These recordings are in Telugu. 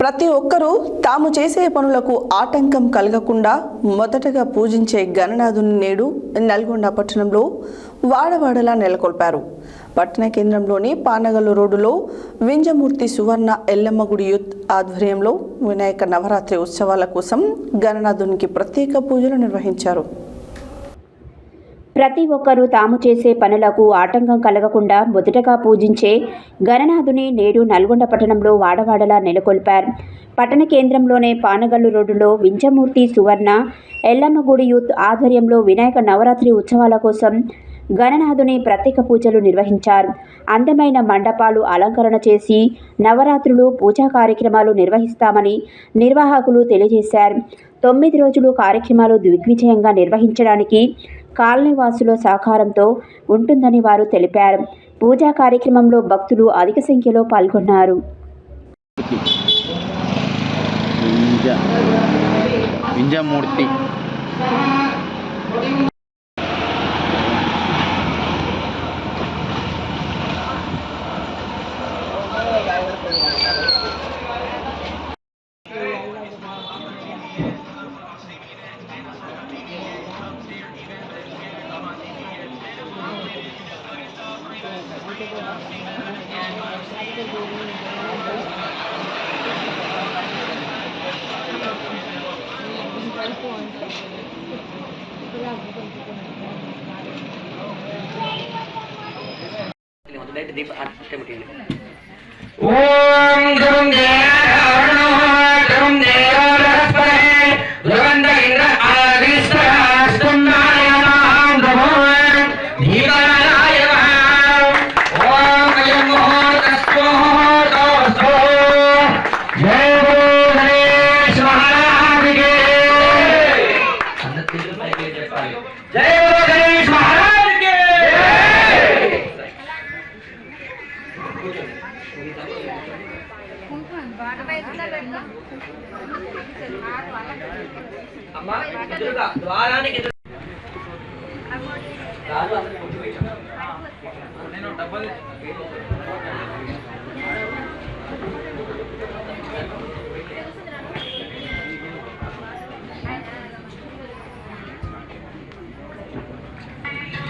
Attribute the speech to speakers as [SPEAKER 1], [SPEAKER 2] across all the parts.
[SPEAKER 1] ప్రతి ఒక్కరూ తాము చేసే పనులకు ఆటంకం కలగకుండా మొదటగా పూజించే గణనాథుని నేడు నల్గొండ పట్టణంలో వాడవాడలా నెలకొల్పారు. పట్టణ కేంద్రంలోని పానగల్లు రోడ్డులో వింజమూర్తి సువర్ణ ఎల్లమ్మ గుడి యూత్ ఆధ్వర్యంలో వినాయక నవరాత్రి ఉత్సవాల కోసం గణనాథునికి ప్రత్యేక పూజలు నిర్వహించారు.
[SPEAKER 2] ప్రతి ఒక్కరూ తాము చేసే పనులకు ఆటంకం కలగకుండా మొదటగా పూజించే గణనాథుని నేడు నల్గొండ పట్టణంలో వాడవాడలా నెలకొల్పారు. పట్టణ కేంద్రంలోనే పానగల్లు రోడ్డులో వింజమూర్తి సువర్ణ ఎల్లమ్మ గుడి యూత్ ఆధ్వర్యంలో వినాయక నవరాత్రి ఉత్సవాల కోసం గణనాథుని ప్రత్యేక పూజలు నిర్వహించారు. అందమైన మండపాలు అలంకరణ చేసి నవరాత్రులు పూజా కార్యక్రమాలు నిర్వహిస్తామని నిర్వాహకులు తెలియజేశారు. 9 రోజులు కార్యక్రమాలు దిగ్విజయంగా నిర్వహించడానికి కాలనీవాసుల సహకారంతో ఉంటుందని వారు తెలిపారు. పూజా కార్యక్రమంలో భక్తులు అధిక సంఖ్యలో పాల్గొన్నారు.
[SPEAKER 3] వింజమూర్తి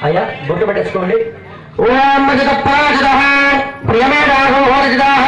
[SPEAKER 4] అయ్యా బొట్టు పెట్టేసుకోండి. ఓం మజదప్పాజదః ప్రియమేదాహో హోరజదః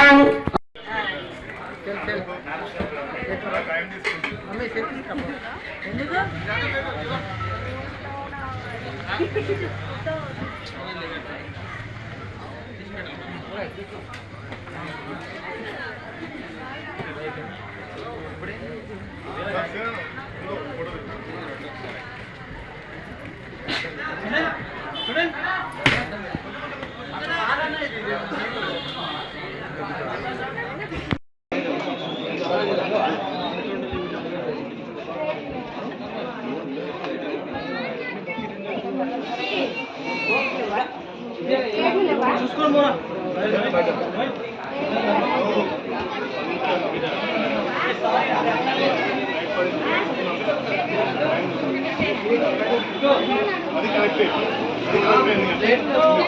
[SPEAKER 5] అది కరెక్ట్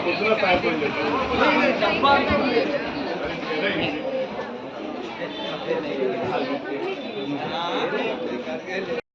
[SPEAKER 5] పొద్దున సాయంత్రం